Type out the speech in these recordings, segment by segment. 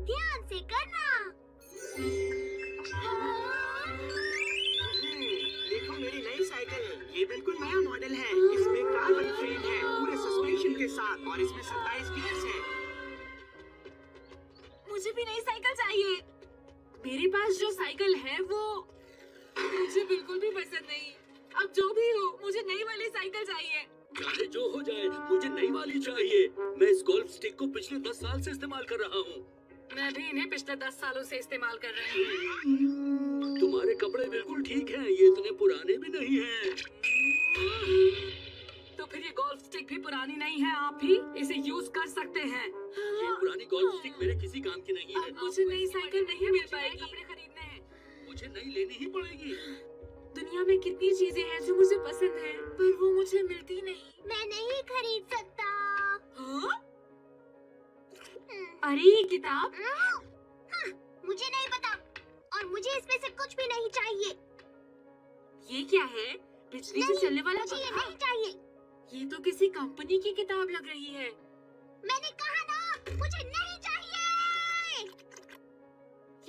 ध्यान से करना। देखो मेरी नई साइकिल, ये बिल्कुल नया मॉडल है। इसमें कार्बन फ्रेम है पूरे सस्पेंशन के साथ और इसमें 27 गियर्स है। मुझे भी नई साइकिल चाहिए। मेरे पास जो साइकिल है वो मुझे बिल्कुल भी पसंद नहीं। अब जो भी हो, मुझे नई वाली साइकिल चाहिए। चाहे जो हो जाए, मुझे नई वाली चाहिए। मैं इस गोल्फ स्टिक को पिछले 10 साल से इस्तेमाल कर रहा हूँ। मैं भी इन्हें पिछले 10 सालों से इस्तेमाल कर रही हूँ। तुम्हारे कपड़े बिल्कुल ठीक हैं, ये इतने पुराने भी नहीं हैं। तो फिर ये गोल्फ स्टिक भी पुरानी नहीं है, आप भी इसे यूज कर सकते हैं। ये पुरानी गोल्फ स्टिक मेरे किसी काम की नहीं है। अब मुझे नई साइकिल नहीं मिल पाएगी। कपड़े खरीदने हैं। मुझे नई लेनी ही पड़ेगी। दुनिया में कितनी चीजें हैं जो मुझे पसंद है, पर वो मुझे मिलती नहीं। मैं नहीं खरीद सकता। हाँ? अरे ये किताब? मुझे नहीं पता और मुझे इसमें से कुछ भी नहीं चाहिए। ये क्या है? बिजली से चलने वाला मुझे ये पंखा? नहीं चाहिए। ये तो किसी कंपनी की किताब लग रही है। मैंने कहा ना, मुझे नहीं चाहिए।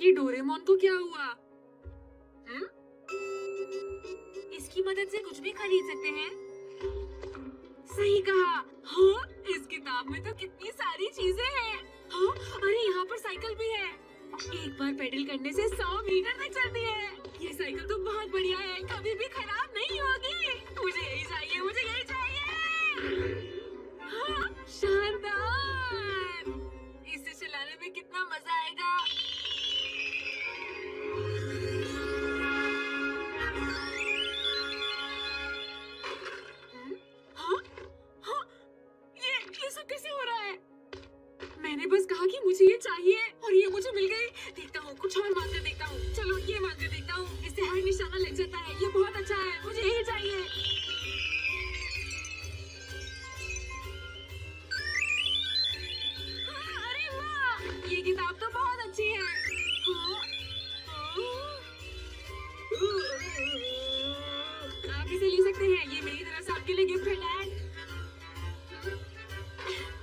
ये डोरेमोन को क्या हुआ? इसकी मदद से कुछ भी खरीद सकते हैं। सही कहा। हाँ, इस किताब में तो कितनी सारी चीजें हैं। हाँ, अरे यहाँ पर साइकिल भी है। एक बार पेडल करने से 100 मीटर तक चलती है। ये साइकिल तो बहुत बढ़िया है, कभी भी खराब नहीं होगी। मुझे यही चाहिए, मुझे यही चाहिए। हाँ, शानदार। इसे चलाने में कितना मजा आएगा। ये सब कैसे हो रहा है? मैंने बस कहा कि मुझे ये चाहिए और ये मुझे मिल गई। देखता हूँ, कुछ और मांग कर देखता हूँ। चलो ये मांग कर देखता हूँ। इससे हर निशाना लग जाता है। ये बहुत अच्छा है, मुझे यही चाहिए। हाँ, अरे वाह, ये किताब तो बहुत अच्छी है। हाँ, आप इसे ले सकते हैं। ये मेरी तरफ से आपके लिए गिफ्ट है, डैड।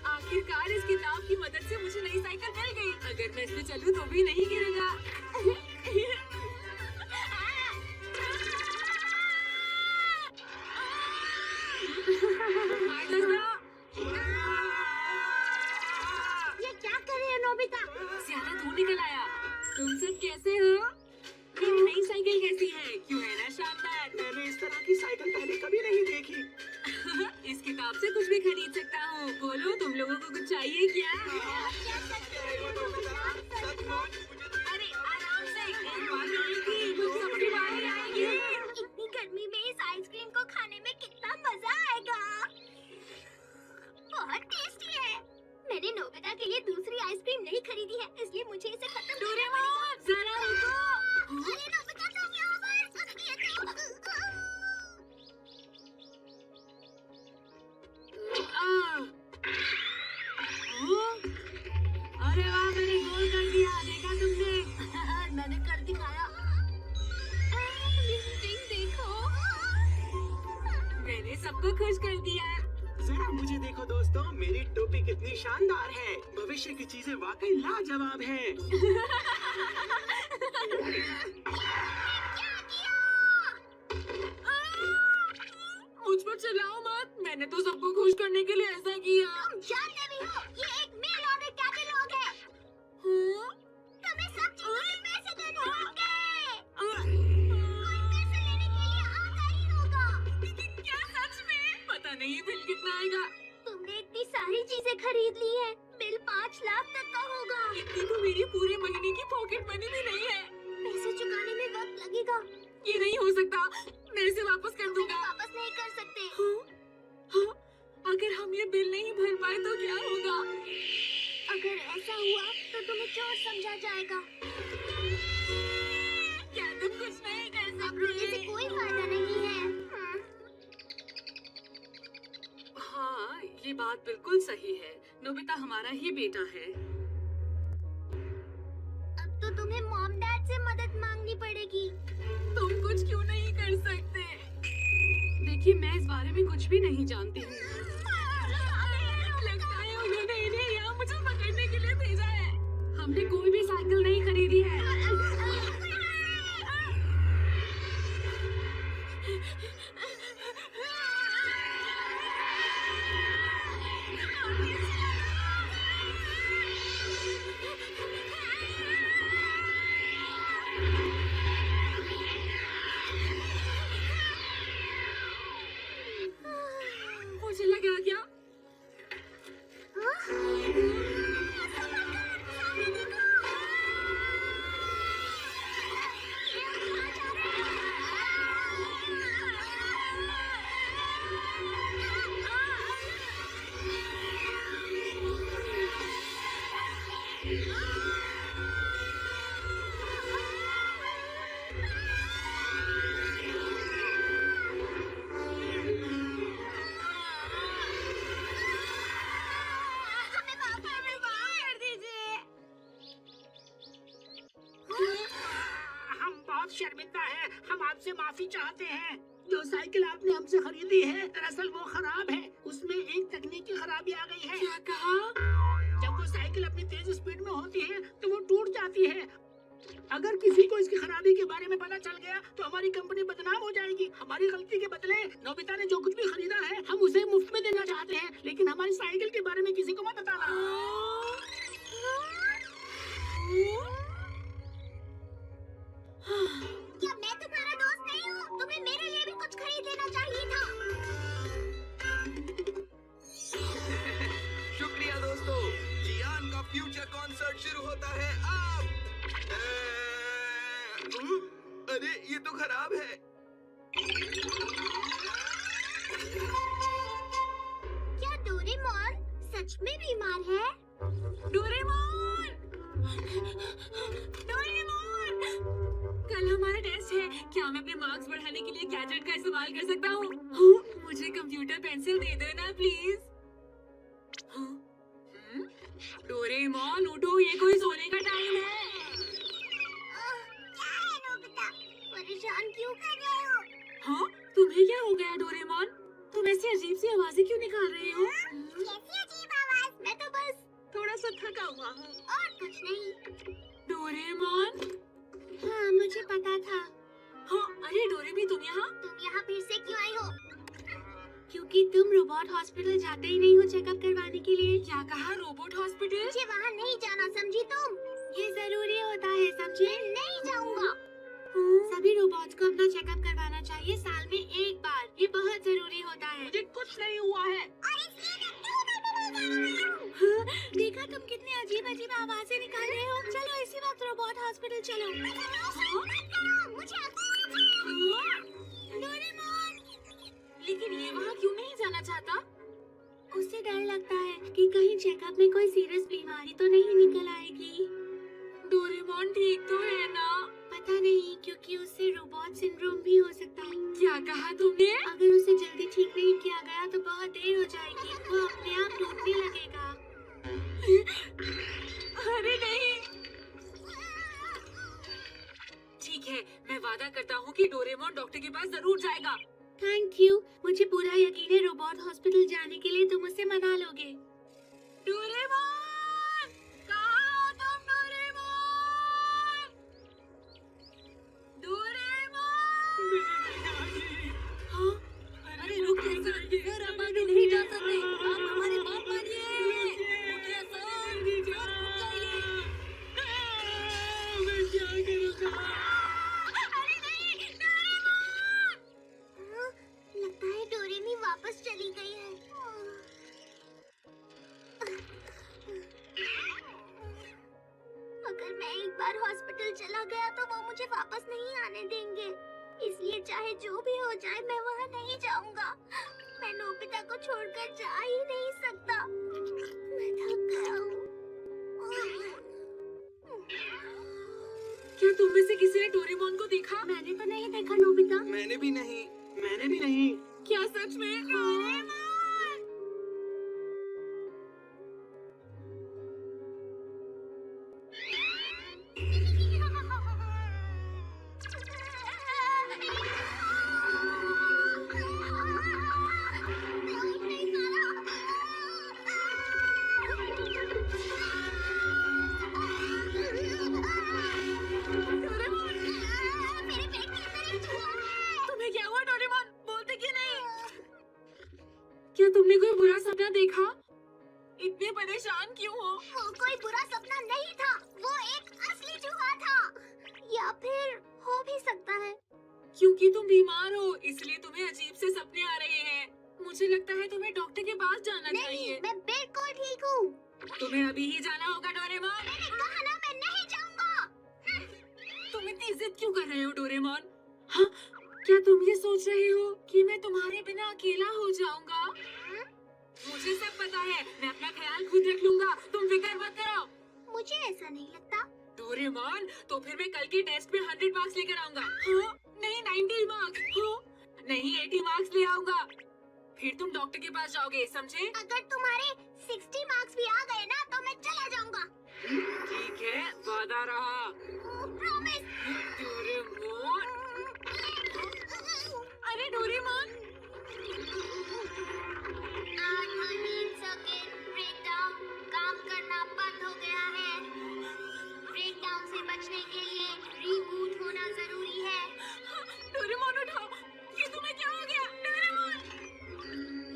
आखिरकार इस किताब की मदद से मुझे नई साइकिल मिल गई। अगर मैं इससे चलूं तो भी नहीं गिरेगा। ये क्या कर रहे हो नोबिता? ज्यादा धूल निकल आया। तुम सब कैसे हो? मेरी नई साइकिल कैसी है? क्यों है ना शानदार? मैंने इस तरह की साइकिल पहले कभी नहीं देखी। इस किताब से कुछ भी खरीद सकता हूँ। बोलो, तुम लोगों को कुछ चाहिए क्या? अरे आराम से, एक बात नहीं थी, मुझे सबकी बारी आएगी। इतनी गर्मी में इस आइसक्रीम को खाने में कितना मजा आएगा। बहुत टेस्टी है। मैंने नोबिता के लिए दूसरी आइसक्रीम नहीं खरीदी है, इसलिए मुझे इसे खत्म डोरेमोन, जरा रुको। अरे नोबिता, तुम यहाँ पर। अरे वाह, मैंने गोल कर दिया। देखा तुमने? मैंने कर दिखाया। देखो, मैंने सबको खुश कर दिया। जरा मुझे देखो दोस्तों, मेरी टोपी कितनी शानदार है। भविष्य की चीजें वाकई लाजवाब हैं। मुझ पर चिल्लाओ मत। मैंने तो सबको खुश करने के लिए ऐसा किया। तुम जानते भी हो, ये एक मेल ऑर्डर कैटलॉग है। तुम्हें सब चीजों के पैसे देने होंगे। कोई पैसे लेने के लिए आता ही होगा। क्या सच में? पता नहीं बिल कितना आएगा। तुमने इतनी सारी चीजें खरीद ली है, बिल 5 लाख तक का होगा। इतनी तो मेरी पूरे महीने की पॉकेट मनी भी नहीं है। पैसे चुकाने में वक्त लगेगा। ये नहीं हो सकता। मैं इसे वापस कर दूंगा। वापस नहीं कर सकते। हाँ, अगर हम ये बिल नहीं भर पाए तो क्या होगा? अगर ऐसा हुआ तो तुम्हें चोर समझा जाएगा। क्या तुम कुछ नहीं कर अब रोने से कोई फायदा नहीं है। हाँ, ये बात बिल्कुल सही है। नोबिता हमारा ही बेटा है। अब तो तुम्हें मॉम डैड से मदद मांगनी पड़ेगी। तुम कुछ क्यों नहीं कर सकते? देखिए, मैं इस बारे में कुछ भी नहीं जानती हूँ। लगता है उन्होंने इन्हें यहाँ मुझे पकड़ने के लिए भेजा है। हमने कोई भी साइकिल नहीं खरीदी है। मुझे लगा क्या? हम बहुत शर्मिंदा हैं। हम आपसे माफी चाहते हैं। जो साइकिल आपने हमसे खरीदी है दरअसल वो खराब है। उसमें एक तकनीकी खराबी आ गई है। क्या कहा? जब वो साइकिल अपनी तेज स्पीड में होती है तो वो टूट जाती है। अगर किसी को इसकी खराबी के बारे में पता चल गया तो हमारी कंपनी बदनाम हो जाएगी। हमारी गलती के बदले नोबिता ने जो कुछ भी खरीदा है हम उसे मुफ्त में देना चाहते हैं, लेकिन हमारी साइकिल के बारे में किसी को मत बताना। क्या मैं तुम्हारा दोस्त नहीं हूँ? तुम्हें मेरे लिए भी कुछ खरीद लेना चाहिए था। शुक्रिया दोस्तों, जियान का फ्यूचर कॉन्सर्ट शुरू होता है अब। अरे ये तो खराब है। क्या डोरेमोन सच में बीमार है? डोरेमोन! डोरेमोन! कल हमारा टेस्ट है। क्या मैं अपने मार्क्स बढ़ाने के लिए गैजेट का इस्तेमाल कर सकता हूँ? हाँ, मुझे कंप्यूटर पेंसिल दे दो ना प्लीज। हाँ? डोरेमोन उठो, ये कोई सोने का टाइम है। क्या है नोबिता? परेशान क्यों कर रहे हो? हाँ, तुम्हें क्या हो गया डोरेमोन? तुम ऐसी अजीब सी आवाजें क्यों निकाल रहे हो? कैसी अजीब आवाज? मैं तो बस थोड़ा सा थका हुआ हूँ। और कुछ नहीं। डोरेमोन? हाँ, मुझे पता था। हाँ, अरे डोरेमी तुम यहाँ? तुम यहाँ फिर से क्यों आई हो? क्योंकि तुम रोबोट हॉस्पिटल जाते ही नहीं हो चेकअप करवाने के लिए। क्या कहा? Robot hospital? मुझे वहाँ नहीं जाना, समझी तुम? ये जरूरी होता है, समझे? मैं नहीं जाऊँगा। सभी रोबोट्स को अपना चेकअप करवाना चाहिए साल में एक बार। ये बहुत जरूरी होता है। मुझे कुछ नहीं हुआ है। और इसलिए मैं क्यों करने नहीं जा रहा हूँ? हाँ, देखा तुम कितनी अजीब अजीब आवाजें निकाल रहे हो। चलो इसी वक्त रोबोट हॉस्पिटल चलो। मुझे डोरेमोन! लेकिन ये वहाँ क्यों नहीं जाना चाहता? उसे डर लगता है कि कहीं चेकअप में कोई सीरियस बीमारी तो नहीं निकल आएगी। डोरेमोन ठीक तो है ना? पता नहीं, क्योंकि उससे रोबोट सिंड्रोम भी हो सकता है। क्या कहा तुमने? अगर उसे जल्दी ठीक नहीं किया गया तो बहुत देर हो जाएगी। वो अपने आप टूटने लगेगा। अरे नहीं। ठीक है, मैं वादा करता हूँ कि डोरेमोन डॉक्टर के पास जरूर जाएगा। Thank you. मुझे पूरा यकीन है रोबोट हॉस्पिटल जाने के लिए तुम उसे मना लोगे। डोरेमोन! कहाँ हो तुम डोरेमोन? डोरेमोन! हाँ? अरे रुकिए सर, हम आगे नहीं जा सकते। आप हमारी बात मानिए। उठिए सर, रुक जाइए। मैं क्या करूँगा? अरे नहीं, डोरेमोन! लगता है डोरेमी वापस चली गई है। अगर मैं एक बार हॉस्पिटल चला गया तो वो मुझे वापस नहीं आने देंगे। इसलिए चाहे जो भी हो जाए मैं वहाँ नहीं जाऊँगा। मैं नोबिता को छोड़कर जा ही नहीं सकता। मैं थक गया हूँ। क्या तुम में से किसी ने डोरेमोन को देखा? मैंने तो नहीं देखा नोबिता। मैंने भी नहीं। मैंने भी नहीं। क्या सच में? डोरेमोन! बीमार हो, इसलिए तुम्हें अजीब से सपने आ रहे हैं। मुझे लगता है तुम्हें डॉक्टर के पास जाना नहीं, चाहिए। मैं बिल्कुल ठीक हूँ। तुम्हें अभी ही जाना होगा डोरेमोन। मैंने कहा ना मैं नहीं जाऊंगा। तुम इतनी जिद क्यों कर रहे हो डोरेमोन? हाँ, क्या तुम ये सोच रहे हो कि मैं तुम्हारे बिना अकेला हो जाऊंगा? मुझे सब पता है, मैं अपना ख्याल खुद रख लूंगा, तुम फिक्र मत करो। मुझे ऐसा नहीं लगता। डोरेमोन, तो फिर मैं कल के टेस्ट में 100 मार्क्स लेकर आऊंगा। हाँ? नहीं 90 मार्क्स, हाँ? नहीं 80 मार्क्स ले आऊंगा। फिर तुम डॉक्टर के पास जाओगे, समझे? अगर तुम्हारे 60 मार्क्स भी आ गए ना तो मैं चला जाऊंगा। ठीक है, वादा रहा। प्रॉमिस। डोरेमोन, अरे डोरेमोन, सर्किट ब्रेकडाउन काम करना बंद हो गया है। ब्रेकडाउन से बचने के लिए रीबूट होना जरूरी है। डोरेमोन उठाओ, ये तुम्हें क्या हो गया? डोरेमोन,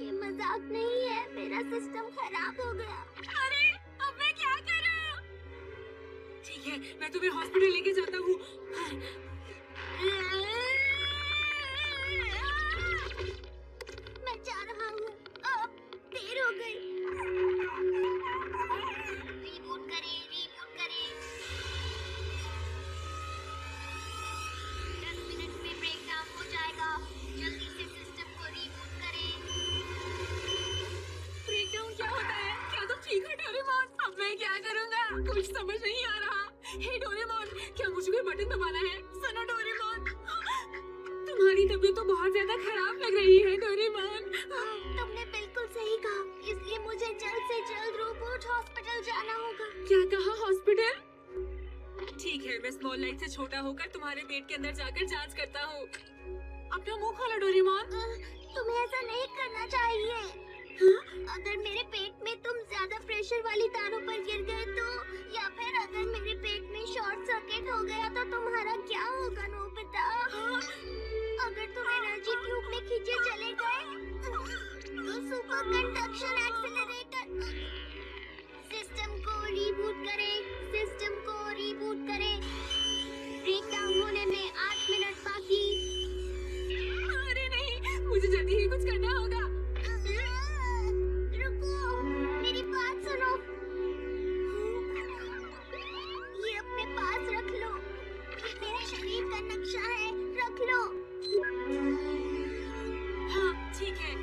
ये मजाक नहीं है, मेरा सिस्टम खराब हो गया। अरे अब मैं क्या करूं? ठीक है, मैं तुम्हें हॉस्पिटल लेके जाता हूँ। मैं जा रहा हूँ, अब देर हो गई। रीबूट करें, रीबूट करें। 10 मिनट में ब्रेकडाउन हो जाएगा। जल्दी से सिस्टम को रीबूट करें। ब्रेकडाउन क्या होता है? क्या तुम ठीक हो डोरेमोन? अब मैं क्या करूँगा? कुछ समझ नहीं आ रहा। हे डोरेमोन, क्या मुझे कोई बटन दबाना है? सुनो डोरेमोन, तुम्हारी तबीयत तो बहुत ज्यादा खराब लग रही है डोरेमोन। तुमने बिल्कुल सही कहा, इसलिए मुझे जल्द से जल्द रोबोट हॉस्पिटल जाना होगा। क्या कहा, हॉस्पिटल? ठीक है, मैं स्मॉल लाइट से छोटा होकर तुम्हारे पेट के अंदर जाकर जांच करता हूँ। अपना मुंह खोलो डोरेमोन। तुम्हें ऐसा नहीं करना चाहिए। अगर मेरे पेट में तुम ज्यादा प्रेशर वाली तारों पर गिर गए तो, या फिर अगर मेरे पेट में शॉर्ट सर्किट हो गया तो तुम्हारा क्या होगा नोबिता? अगर तुम एनर्जी ट्यूब में खींचे चले गए तो सुपर कंडक्शन एक्सीलरेटर। सिस्टम को रीबूट करें, सिस्टम को रीबूट करें। ब्रेकडाउन होने में 8 मिनट बाकी। अरे नहीं, मुझे जल्दी ही कुछ करना होगा। रुको, मेरी बात सुनो। ये अपने पास रख लो, ये मेरे शरीर का नक्शा है, रख लो। हाँ ठीक है।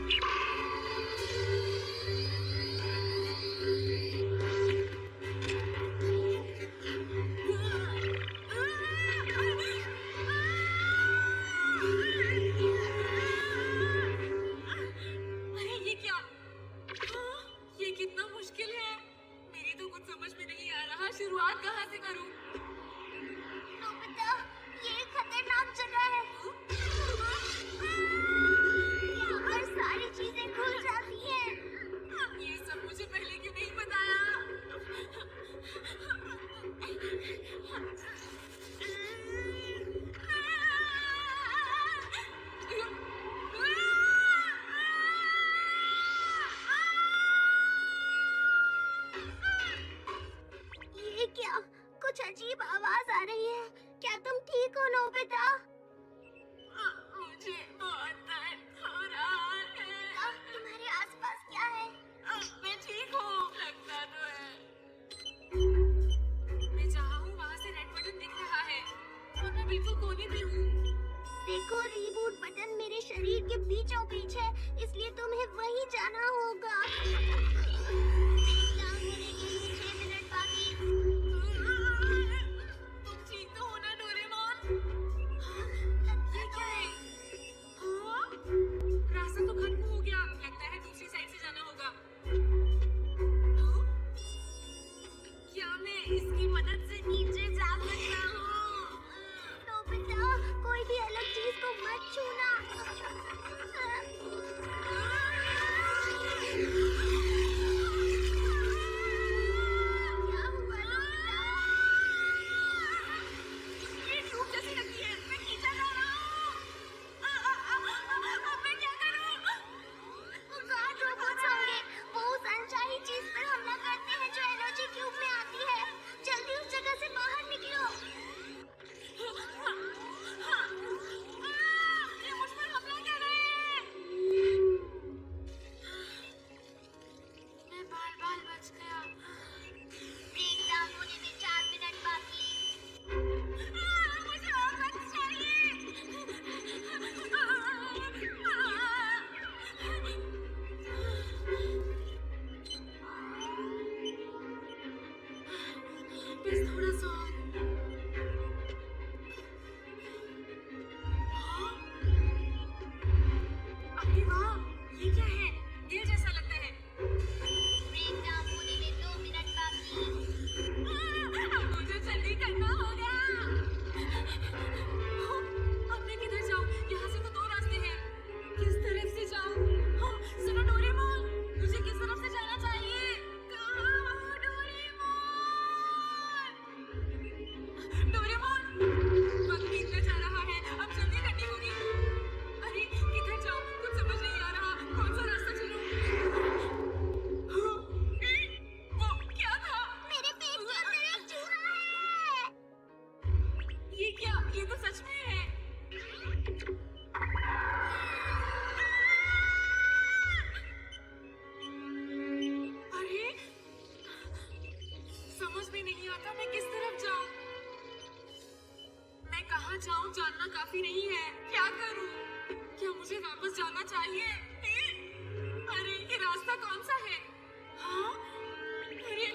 अरे ये क्या? ये कितना मुश्किल है। मेरी तो कुछ समझ में नहीं आ रहा, शुरुआत कहाँ से करूँ? नोबिता, ये खतरनाक जगह है। यहाँ पर सारी चीजें खुल जाती हैं। ये सब मुझे पहले क्यों नहीं बताया? ये क्या? कुछ अजीब आवाज आ रही है। क्या तुम ठीक हो नोबिता? मुझे बहुत दर्द हो रहा है। तुम्हारे आसपास क्या है? मैं ठीक हूँ, लगता तो है। मैं जहाँ हूँ वहाँ से रेड बटन दिख रहा है और मैं बिल्कुल कोने में हूँ। देखो, रीबूट बटन मेरे शरीर के बीचों बीच है, इसलिए तुम्हें वहीं जाना होगा। ब्रेकडाउन होने के लिए 6 मिनट बाकी। तुम ठीक तो हो ना डोरेमोन? ये क्या है? हाँ? रास्ता तो खत्म हो गया, लगता है दूसरी साइड से जाना होगा। हाँ? क्या मैं इसकी मदद से नीचे जा सकता हूँ? नोबिता, कोई भी अलग चीज को मत छूना। कहाँ जाऊँ जानना काफी नहीं है। क्या करूँ? क्या मुझे वापस जाना चाहिए? अरे ये रास्ता कौन सा है? हाँ? अरे अरे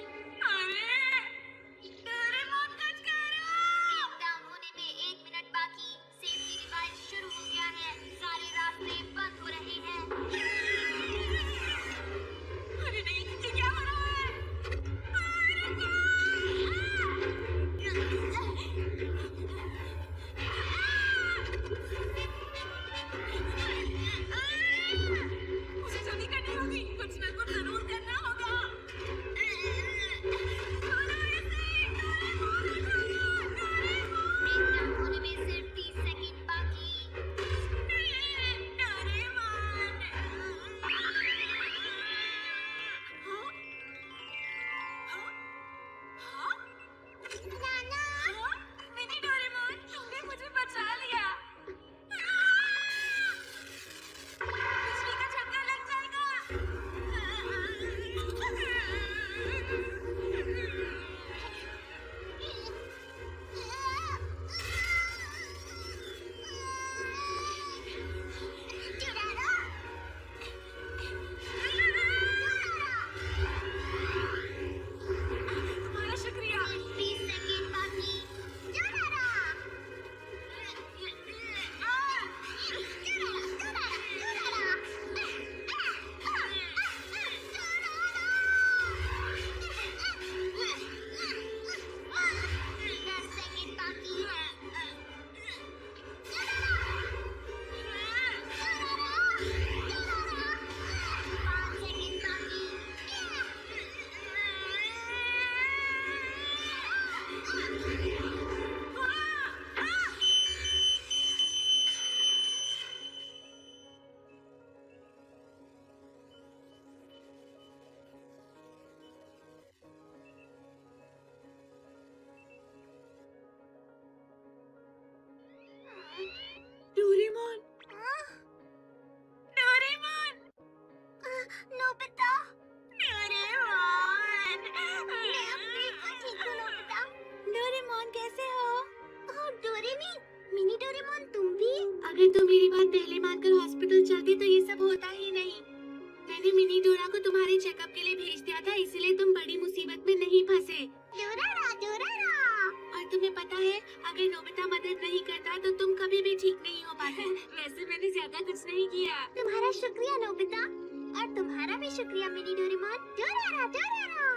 डोरेमोन कुछ करो! ब्रेकडाउन होने में 1 मिनट बाकी। सेफ्टी डिवाइस शुरू हो गया है। सारे रास्ते बंद हो रहे हैं। अरे नहीं, ये क्या हो रहा है? मुझे जल्दी करनी होगी, कुछ ना कुछ जरूर करना होगा। ब्रेकडाउन होने में सिर्फ 30 सेकंड बाकी। नाना, मिनी डोरेमोन, तुमने मुझे बचा लिया। बिजली का झटका लग जाएगा। तुम्हारा शुक्रिया। 20 सेकंड बाकी। डोरारा! डोरेमोन, डोरेमोन, नोबिता, डोरेमोन, मैं अब बिल्कुल ठीक हूँ नोबिता। डोरेमोन कैसे हो? ओह डोरेमी, मिनी डोरेमोन तुम भी? अगर तुम मेरी बात पहले मानकर हॉस्पिटल चलती तो ये सब होता ही नहीं। मैंने मिनी डोरा को तुम्हारे चेकअप के लिए भेज दिया था, इसीलिए तुम बड़ी मुसीबत में नहीं फंसे। डोरारा, डोरारा। और तुम्हें पता है, अगर नोबिता मदद नहीं करता तो तुम कभी भी ठीक नहीं हो पाते। वैसे मैंने ज्यादा कुछ नहीं किया। तुम्हारा शुक्रिया नोबिता, और तुम्हारा भी शुक्रिया मिनी डोरेमोन। डोरारा, डोरारा।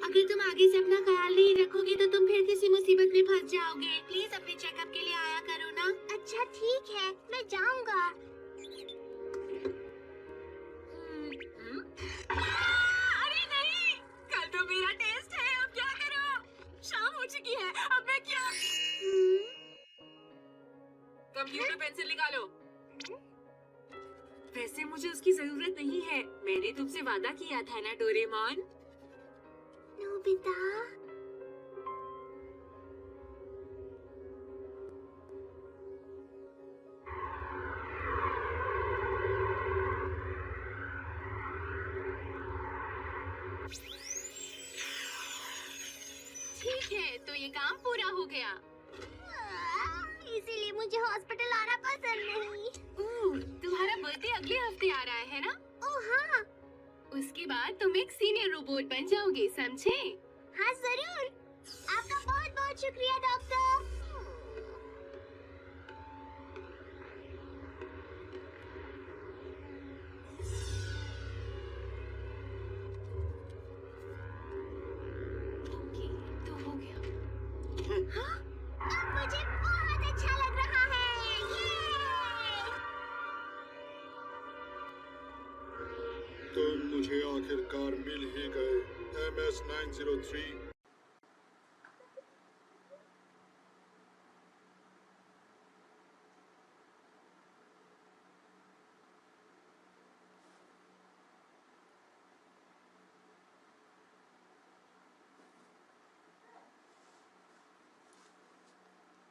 अगर तुम आगे से अपना ख्याल नहीं रखोगे तो तुम फिर किसी मुसीबत में फंस जाओगे। प्लीज अपने चेकअप के लिए आया करो ना। अच्छा ठीक है, मैं जाऊंगा। अरे नहीं, कल तो मेरा टेस्ट है, अब क्या करूं? शाम हो चुकी है, अब मैं क्या? कंप्यूटर पेंसिल निकालो। वैसे मुझे उसकी जरूरत नहीं है, मैंने तुमसे वादा किया था ना डोरेमोन। नोबिता, ठीक है, तो ये काम पूरा हो गया। इसीलिए मुझे हॉस्पिटल आना पसंद नहीं। तुम्हारा बर्थडे अगले हफ्ते आ रहा है ना? ओह हाँ, उसके बाद तुम एक सीनियर रोबोट बन जाओगे, समझे? हाँ जरूर। आपका बहुत बहुत शुक्रिया डॉक्टर। ओके, तो हो गया। हाँ, अब मुझे बहुत अच्छा लग रहा है। ये तो मुझे आखिरकार मिल ही गए MS-903।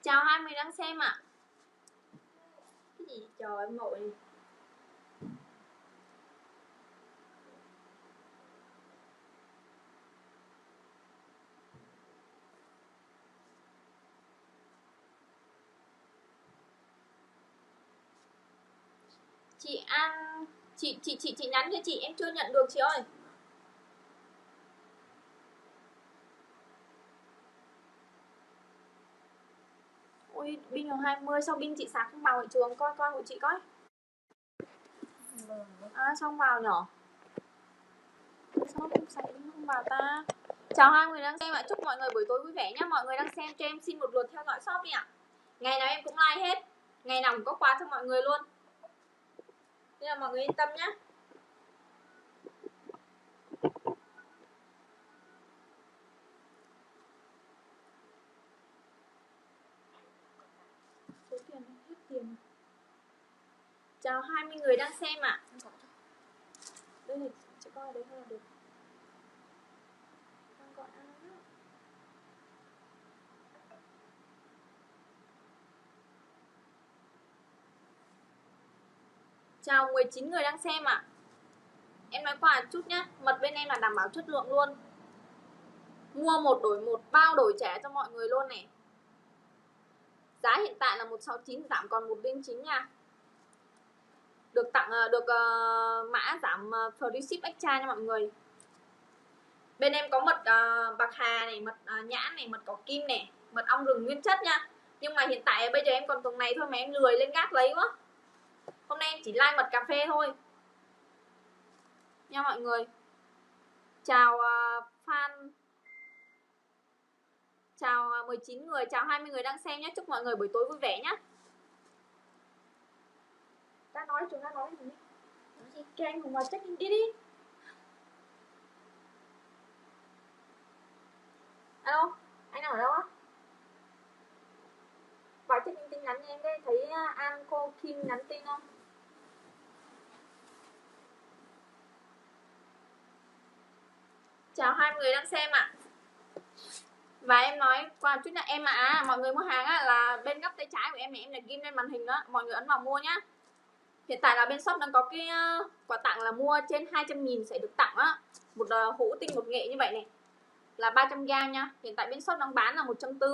Chào 20 đang xem ạ. Cái gì trời em ngồi. An, chị nhắn cho chị, em chưa nhận được chị ơi. Ôi, pin 20 sao pin chị sạc không vào thị trường, coi của chị coi. À, xong vào nhỏ. Sao không sạc không vào ta? Chào hai người đang xem ạ, chúc mọi người buổi tối vui vẻ nhé. Mọi người đang xem cho em xin một lượt theo dõi shop đi ạ. Ngày nào em cũng like hết, ngày nào cũng có quà cho mọi người luôn, nên là mọi người yên tâm nhé. Số tiền hết tiền. Chào 20 người đang xem ạ. Đây này, chị coi đấy thôi là được. Đang gọi ai đó. Chào 19 người đang xem ạ. Em nói qua chút nhé, mật bên em là đảm bảo chất lượng luôn. Mua một đổi một, bao đổi trẻ cho mọi người luôn này. Giá hiện tại là 169, giảm còn 109 nha. Được tặng mã giảm free ship extra nha mọi người. Bên em có mật bạc hà này, mật nhãn này, mật cỏ kim này, mật ong rừng nguyên chất nha. Nhưng mà hiện tại bây giờ em còn thùng này thôi mà em lười lên gác lấy quá. Hôm nay em chỉ like mật cà phê thôi nha mọi người. Chào fan. Chào 19 người, chào 20 người đang xem nhé. Chúc mọi người buổi tối vui vẻ nhé. Đã nói chúng ta nói gì? Kêu anh Hùng vào check in đi. Alo, anh đang ở đâu á? Vào check in tin nhắn em đây, thấy An cô Kim nhắn tin không? Chào 20 người đang xem ạ. Và em nói qua chút nữa em ạ, mọi người mua hàng á, là bên góc tay trái của em này, em là ghim lên màn hình đó, mọi người ấn vào mua nhá. Hiện tại là bên shop đang có cái quà tặng là mua trên 200.000 sẽ được tặng á, một hũ tinh bột nghệ như vậy này, là 300g nha. Hiện tại bên shop đang bán là 140.